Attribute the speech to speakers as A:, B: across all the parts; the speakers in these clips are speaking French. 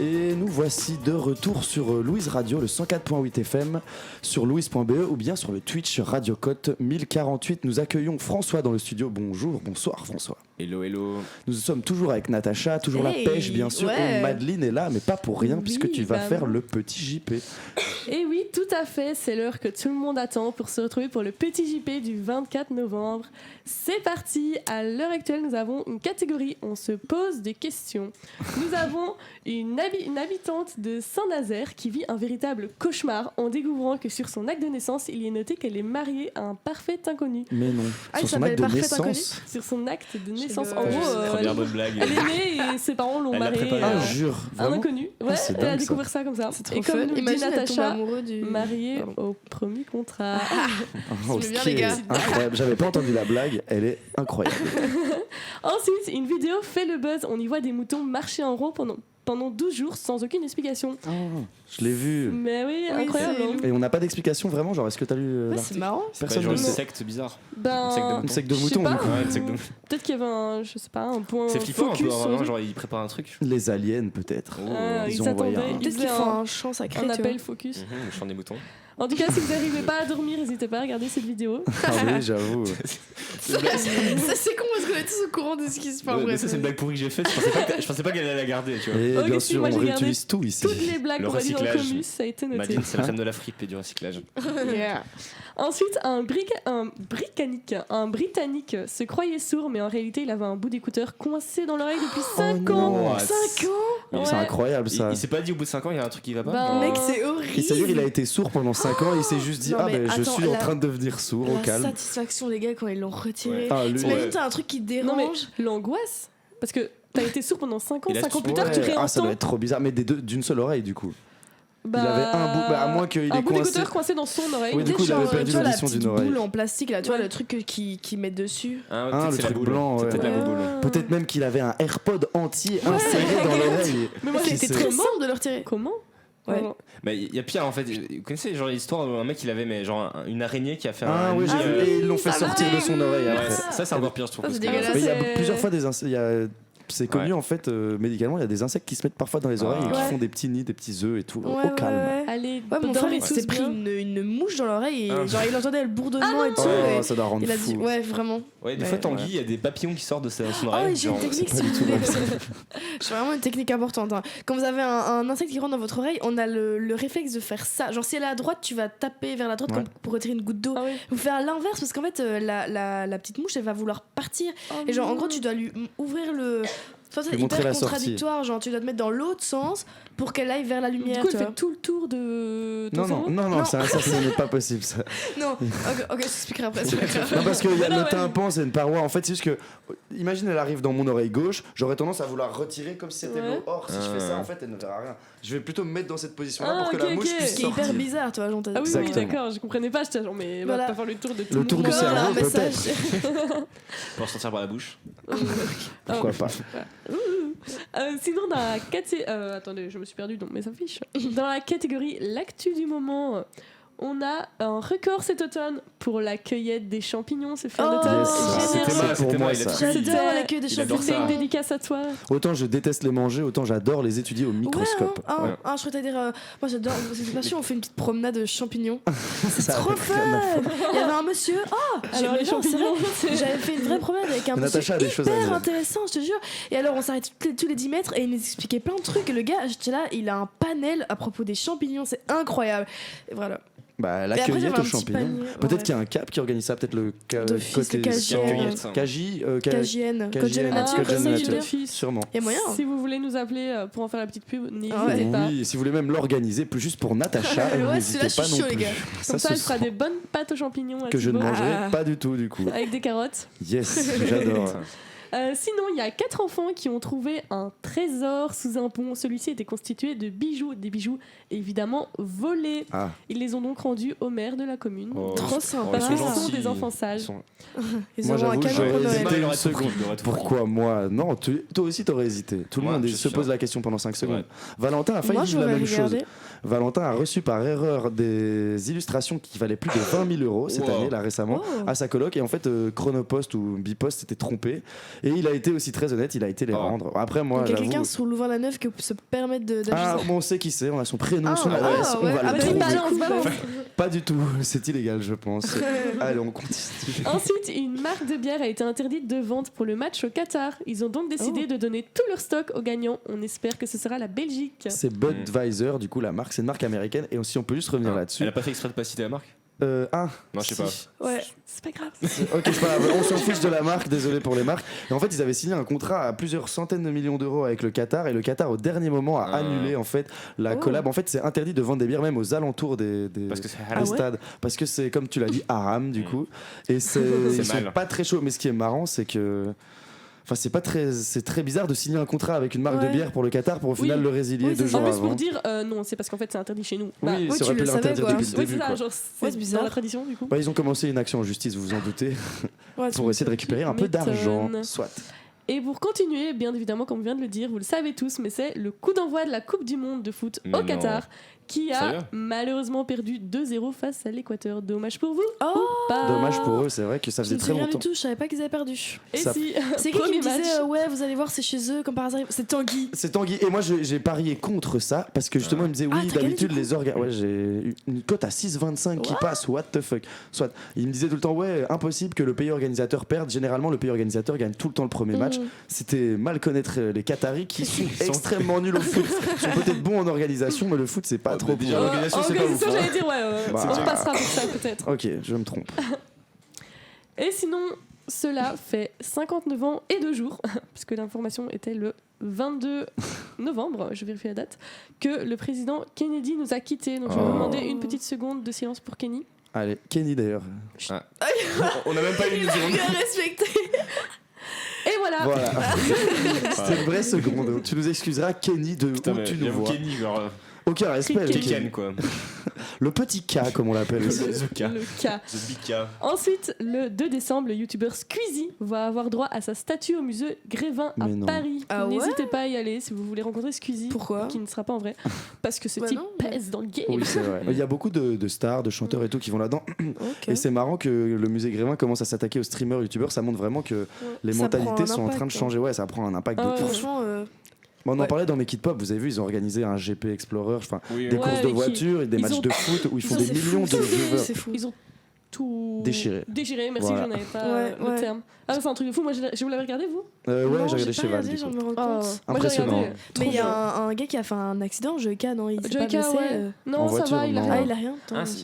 A: Et nous voici de retour sur Louise Radio, le 104.8 FM, sur louise.be ou bien sur le Twitch Radio Côte 1048. Nous accueillons François dans le studio. Bonsoir François.
B: Hello, hello.
A: Nous sommes toujours avec Natacha, toujours la pêche bien sûr, et Madeleine est là, mais pas pour rien, puisque tu vas faire le petit JP.
C: Et oui, tout à fait, c'est l'heure que tout le monde attend pour se retrouver pour le petit JP du 24 novembre. C'est parti, à l'heure actuelle nous avons une catégorie, on se pose des questions. Nous avons une habitante de Saint-Nazaire qui vit un véritable cauchemar en découvrant que sur son acte de naissance, il y est noté qu'elle est mariée à un parfait inconnu.
A: Mais non, sur son acte de naissance.
C: Sur son acte de naissance, en gros,
B: Première bonne blague.
C: elle est née et ses parents l'ont mariée
A: jure,
C: un inconnu. Ouais, elle a découvert ça comme ça. Et comme nous dit Natacha, mariée au premier contrat.
A: C'est bien les gars. Incroyable, j'avais pas entendu la blague, elle est incroyable.
C: Ensuite, une vidéo fait le buzz. On y voit des moutons marcher en rond pendant 12 jours sans aucune explication.
A: Oh, je l'ai vu.
C: Mais oui, incroyable.
A: Et on n'a pas d'explication vraiment, genre est-ce que t'as lu
C: c'est marrant.
B: Personne ne sait. Une secte bizarre.
A: Une secte de moutons.
C: Peut-être qu'il y avait un point.
B: C'est flippant un peu, vraiment, genre ils préparent un truc.
A: Les aliens peut-être.
C: Ils s'attendaient.
D: Peut-être qu'ils font un chant sacré.
C: Un appel focus.
B: Le chant des moutons.
C: En tout cas, si vous n'arrivez pas à dormir, n'hésitez pas à regarder cette vidéo.
A: Ah oui, j'avoue.
D: Ça c'est con parce qu'on est tous au courant de ce qui se passe.
B: Ouais, ça c'est une blague pourrie que j'ai faite. Je pensais pas qu'elle allait la garder, tu vois.
A: Et bien sûr, on réutilise tout ici.
C: Toutes les blagues qu'on a dit dans le Comus, ça a été noté.
B: Madine, c'est la crème de la fripe et du recyclage.
C: Ensuite, un Britannique se croyait sourd, mais en réalité, il avait un bout d'écouteur coincé dans l'oreille depuis 5 ans. 5 ans.
A: C'est incroyable ça.
B: Il s'est pas dit au bout de 5 ans, il y a un truc qui va pas.
D: Mec, c'est horrible.
A: C'est-à-dire, il a été sourd pendant 5 ans et il s'est juste dit je suis en train de devenir sourd au calme.
D: La satisfaction, les gars, quand ils l'ont retiré.
A: T'imagines,
D: t'as un truc qui te dérange.
C: Non, mais l'angoisse. Parce que t'as été sourd pendant 5 ans, 5 ans plus tard, tu réentends.
A: Ça doit être trop bizarre, mais d'une seule oreille du coup. Il avait un bout, à moins qu'il ait
C: coincé dans son oreille.
A: Oui, du coup, il avait perdu l'audition d'une oreille.
D: La petite boule en plastique, là, tu vois, le truc qu'ils mettent dessus.
A: Le truc blanc, peut-être même qu'il avait un AirPod entier inséré dans l'oreille.
D: Mais moi, c'était très simple de le retirer.
C: Comment ?
D: Ouais.
B: Mais il y a pire en fait. Vous connaissez genre l'histoire où un mec il avait une araignée qui a fait
A: et ils l'ont fait sortir de son oreille après.
B: Ça c'est encore pire je trouve.
A: Il y a plusieurs fois des insectes. C'est connu en fait médicalement, il y a des insectes qui se mettent parfois dans les oreilles et qui font des petits nids, des petits œufs et tout au calme.
C: Allez,
D: mon frère il s'est pris une mouche dans l'oreille et genre il entendait le bourdonnement et tout.
A: Ça doit rendre fou.
D: Ouais, vraiment.
B: Ouais, des fois Tanguy, il y a des papillons qui sortent de son oreille.
D: Oh, j'ai une technique si vous voulez. J'ai vraiment une technique importante. Quand vous avez un insecte qui rentre dans votre oreille, on a le réflexe de faire ça. Genre si elle est à droite, tu vas taper vers la droite comme pour retirer une goutte d'eau. Vous faire à l'inverse parce qu'en fait la petite mouche elle va vouloir partir et genre en gros tu dois lui ouvrir le. C'est hyper contradictoire, genre tu dois te mettre dans l'autre sens pour qu'elle aille vers la lumière.
C: Du coup, elle fait tout le tour de ton cerveau.
A: Non, ça n'est pas possible ça.
D: Non, ok, je t'expliquerai après.
A: Non, parce que le tympan, c'est une paroi. En fait, c'est juste que, imagine, elle arrive dans mon oreille gauche, j'aurais tendance à vouloir retirer comme si c'était l'eau. Or, si je fais ça, en fait, elle ne verra rien. Je vais plutôt me mettre dans cette position-là pour que la mouche puisse sortir.
D: C'est hyper bizarre, toi, j'entends.
C: Ah oui, d'accord, je comprenais pas. J'étais genre, mais va pas faire le tour de tout
A: le tour du cerveau, peut-être.
B: Pour sortir par la bouche.
A: Pourquoi pas.
C: Sinon, dans la catégorie... attendez, je me suis perdue dans mes affiches. Dans la catégorie l'actu du moment, on a un record cet automne pour la cueillette des champignons. C'est fin d'automne.
A: C'était moi, ça.
D: J'adore la cueillette des champignons.
C: C'est une dédicace à toi.
A: Autant je déteste les manger, autant j'adore les étudier au microscope.
D: Je crois dire, moi j'adore. Cette passion, on fait une petite promenade de champignons. C'est trop fun. Il y avait un monsieur.
C: Alors les champignons.
D: J'avais fait une vraie promenade avec un monsieur hyper intéressant, je te jure. Et alors on s'arrête tous les 10 mètres et il nous expliquait plein de trucs. Et le gars, j'étais là, il a un panel à propos des champignons, c'est incroyable. Et voilà.
A: Bah, la cueillette aux champignons. Peut-être qu'il y a un CAP qui organise ça, peut-être le côté
D: KGN
A: sûrement.
D: Il y a moyen.
C: Si vous voulez nous appeler pour en faire la petite pub, n'hésitez pas.
A: Oui, si vous voulez même l'organiser, juste pour Natacha, n'hésitez pas non plus.
C: Comme ça, elle fera des bonnes pâtes aux champignons.
A: Que je ne mangerai pas du tout, du coup.
C: Avec des carottes.
A: Yes, j'adore.
C: Sinon, il y a 4 enfants qui ont trouvé un trésor sous un pont. Celui-ci était constitué de bijoux, des bijoux évidemment volés. Ils les ont donc rendus au maire de la commune.
D: Trop sympa.
C: Parce qu'ils sont des enfants sages.
D: Ils
A: moi,
D: auront un cadeau pour Noël.
A: Une seconde. Pourquoi moi? Non, toi aussi t'aurais hésité. Tout le monde se pose la question pendant 5 secondes. Valentin a failli dire la même chose. Valentin a reçu par erreur des illustrations qui valaient plus de 20 000 € cette année, là récemment, à sa coloc. Et en fait, Chronopost ou Bipost s'était trompé. Et il a été aussi très honnête, il a été les rendre. Après, moi,
D: donc il y a
A: j'avoue...
D: quelqu'un sur Louvain-la-Neuve qui peut se permettre d'acheter
A: Ah,
D: ça.
A: bon, on sait qui c'est, on a son prénom, son
D: Ah,
A: adresse, on
D: ouais.
A: va
D: Ah,
A: le
D: bah,
A: trouver.
C: balance.
A: Pas du tout, c'est illégal, je pense. Allez, on continue.
C: Ensuite, une marque de bière a été interdite de vente pour le match au Qatar. Ils ont donc décidé de donner tout leur stock aux gagnants. On espère que ce sera la Belgique.
A: C'est Budweiser, du coup, la marque, c'est une marque américaine. Et si on peut juste revenir là-dessus.
B: Elle a pas fait exprès de pas citer la marque?
A: Non,
B: je sais pas.
D: Ouais.
C: C'est pas grave.
A: Ok, c'est pas grave, on s'en fiche de la marque, désolé pour les marques. Et en fait, ils avaient signé un contrat à plusieurs centaines de millions d'euros avec le Qatar, et le Qatar, au dernier moment, a annulé en fait la collab. En fait, c'est interdit de vendre des bières même aux alentours des
B: Parce que c'est
A: stades. Parce que c'est, comme tu l'as dit, haram du coup. Et ils sont
B: mal.
A: pas très chauds. Mais ce qui est marrant, c'est que. Enfin, c'est très bizarre de signer un contrat avec une marque de bière pour le Qatar pour au final le résilier 2 jours
C: en plus,
A: avant.
C: pour dire non, c'est parce qu'en fait c'est interdit chez nous.
A: Oui, ça aurait pu l'interdire depuis le début.
C: C'est bizarre. Dans la tradition du coup.
A: Ils ont commencé une action en justice, vous vous en doutez, pour essayer de récupérer un peu d'argent. Soit.
C: Et pour continuer, bien évidemment, comme on vient de le dire, vous le savez tous, mais c'est le coup d'envoi de la Coupe du Monde de foot au Qatar qui a malheureusement perdu 2-0 face à l'Équateur. Dommage pour vous ou pas?
A: Dommage pour eux, c'est vrai que ça faisait très longtemps.
D: Rien du tout, je savais pas qu'ils avaient perdu.
C: Et si,
D: c'est qui me disait ouais, vous allez voir, c'est chez eux comme par hasard. C'est Tanguy.
A: C'est Tanguy. Et moi j'ai parié contre ça parce que justement il me disait oui, d'habitude les organes. Ouais, j'ai eu une cote à 6,25 qui passe. What the fuck. Soit il me disait tout le temps ouais, impossible que le pays organisateur perde. Généralement le pays organisateur gagne tout le temps le premier match. C'était mal connaître les Qataris qui sont extrêmement nuls au foot. Ils sont peut-être bons en organisation, mais le foot c'est pas trop.
B: Déjà l'organisation c'est pas ouf.
C: J'allais dire on repassera pour ça peut-être.
A: Ok, je me trompe.
C: Et sinon, cela fait 59 ans et 2 jours, puisque l'information était le 22 novembre, je vérifie la date, que le président Kennedy nous a quittés. Donc je vais vous demander une petite seconde de silence pour Kenny.
A: Allez, Kenny d'ailleurs.
B: On a même pas eu une seconde.
D: Bien respecté.
C: Et voilà.
A: C'était une vraie seconde. Tu nous excuseras, Kenny, de où tu nous vois.
B: Kenny, genre.
A: Aucun respect.
B: Ken, quoi.
A: Le petit K, comme on l'appelle aussi.
B: The K.
C: Le K.
B: The Big K.
C: Ensuite, le 2 décembre, le youtubeur Squeezie va avoir droit à sa statue au musée Grévin à Paris. N'hésitez pas à y aller si vous voulez rencontrer Squeezie.
D: Pourquoi ?
C: Qui ne sera pas en vrai. Parce que ce type pèse dans le game.
A: Oui, c'est vrai. Il y a beaucoup de stars, de chanteurs et tout qui vont là-dedans. Et c'est marrant que le musée Grévin commence à s'attaquer aux streamers, youtubeurs. Ça montre vraiment que les mentalités sont en train de changer. Ouais, ça prend un impact de fou.
D: Franchement.
A: On en parlait dans Make It Pop, vous avez vu, ils ont organisé un GP Explorer, des courses de voitures et des matchs de foot où ils font des millions de viewers.
C: Ils ont tout
A: déchiré,
C: merci, j'en avais pas le terme. Ah, c'est un truc de fou, moi vous l'avez regardé vous?
A: Ouais, j'ai regardé chez Val. Impressionnant.
D: Mais il y a un gars qui a fait un accident, Joeka, non? Il s'est pas blessé.
C: Non, ça va, il a rien.
D: Il a rien.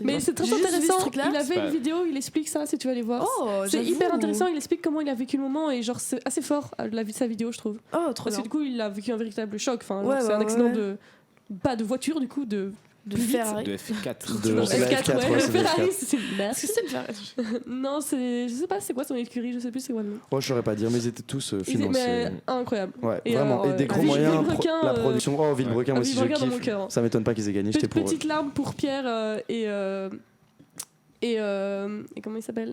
C: Mais c'est très intéressant. Il a fait une vidéo, il explique ça si tu vas aller voir. C'est hyper intéressant, il explique comment il a vécu le moment et genre c'est assez fort sa vidéo, je trouve. Parce que du coup, il a vécu un véritable choc. Enfin, c'est un accident de pas de voiture du coup de
D: Ferrari.
B: De F4.
A: De F4,
C: ouais. Ferrari, c'est une merde.
D: Est-ce que c'est une Ferrari?
C: Non, je sais pas c'est quoi son écurie, je sais plus c'est quoi le nom.
A: Je saurais pas dire, mais ils étaient tous financés.
C: Mais incroyable.
A: Ouais, vraiment. Et des gros moyens. La production. Villebrequin, moi aussi je kiffe. Ça m'étonne pas qu'ils aient gagné, j'étais pour eux.
C: Petite larme pour Pierre et comment il s'appelle?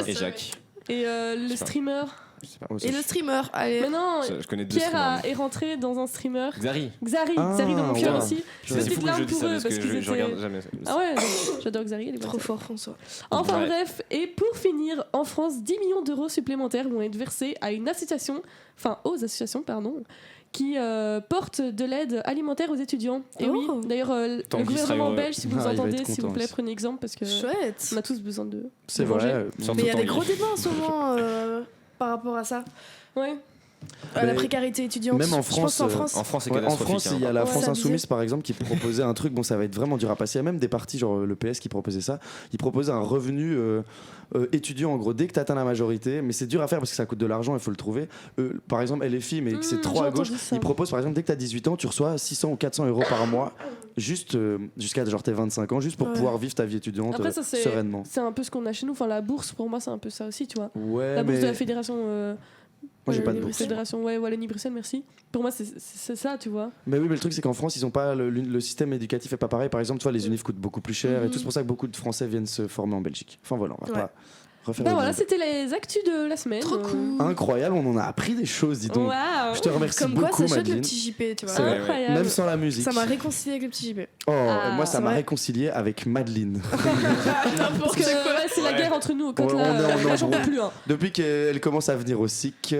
B: Et Jacques.
C: Et le streamer.
D: Et le streamer, allez.
C: Mais non,
B: je connais deux
C: Pierre est rentré dans un streamer.
B: Xari
C: dans mon cœur aussi.
B: Petite
C: larme pour eux parce que
B: je regarde jamais.
C: Ah ouais, j'adore Xari, il est
D: trop fort François.
C: Enfin bref, et pour finir, en France, 10 millions d'euros supplémentaires vont être versés à une association, aux associations, qui portent de l'aide alimentaire aux étudiants. Et oui, d'ailleurs, le gouvernement belge, si vous nous entendez, s'il vous plaît, prenez exemple parce que on a tous besoin de.
A: C'est vrai.
D: Mais il y a des gros débats en ce moment par rapport à ça.
C: Ouais.
D: La précarité étudiante.
A: Même en France,
B: en France, c'est catastrophique.
A: En France, il y a la France Insoumise, par exemple, qui proposait un truc. Bon, ça va être vraiment dur à passer. Il y a même des partis, genre le PS, qui proposait ça. Ils proposaient un revenu étudiant, en gros, dès que tu atteins la majorité. Mais c'est dur à faire parce que ça coûte de l'argent, il faut le trouver. Par exemple, LFI, mais c'est trop à gauche. Ils proposent, par exemple, dès que tu as 18 ans, tu reçois 600 ou 400 euros par mois, juste jusqu'à genre tes 25 ans, juste pour pouvoir vivre ta vie étudiante sereinement.
C: C'est un peu ce qu'on a chez nous. Enfin, la bourse, pour moi, c'est un peu ça aussi, tu vois.
A: Ouais,
C: la bourse de la fédération.
A: Moi j'ai pas de bourse.
C: Fédération Wallonie-Bruxelles, merci. Pour moi c'est ça, tu vois.
A: Mais oui, mais le truc c'est qu'en France ils ont pas le système éducatif est pas pareil. Par exemple, tu vois, les unifs coûtent beaucoup plus cher et tout, c'est pour ça que beaucoup de Français viennent se former en Belgique. Enfin voilà, on va pas refaire.
C: Voilà, c'était les actus de la semaine.
D: Trop cool.
A: Incroyable, on en a appris des choses, dis donc.
C: Wow.
A: Je te remercie
D: comme
A: beaucoup,
D: quoi, ça
A: Madeleine.
D: le petit JP, tu vois.
A: C'est incroyable. Même sans la musique.
D: Ça m'a réconcilié avec le petit JP.
A: Moi ça m'a réconcilié avec Madeleine.
C: Parce que c'est la guerre entre nous. Quand
A: On
C: là, j'en peux
A: embrouille.
C: plus. Hein.
A: Depuis qu'elle commence à venir au SIC.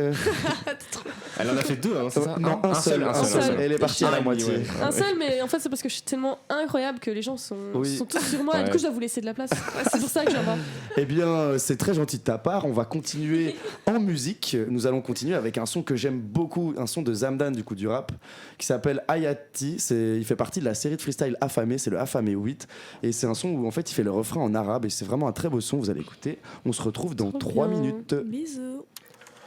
B: Elle en a fait 2, hein, c'est ça?
A: Non, un seul. Elle est partie à la moitié.
B: Ouais.
C: Un seul, mais en fait, c'est parce que je suis tellement incroyable que les gens sont tous sur moi. Et du coup, je dois vous laisser de la place. C'est pour ça que j'en vais.
A: Eh bien, c'est très gentil de ta part. On va continuer en musique. Nous allons continuer avec un son que j'aime beaucoup, un son de Zamdan du coup du rap, qui s'appelle Hayati. Il fait partie de la série de freestyle Affamé, c'est le Affamé 8. Et c'est un son où en fait il fait le refrain en arabe et c'est vraiment un très beau son, vous allez écouter. On se retrouve dans 3 minutes.
D: Bisous.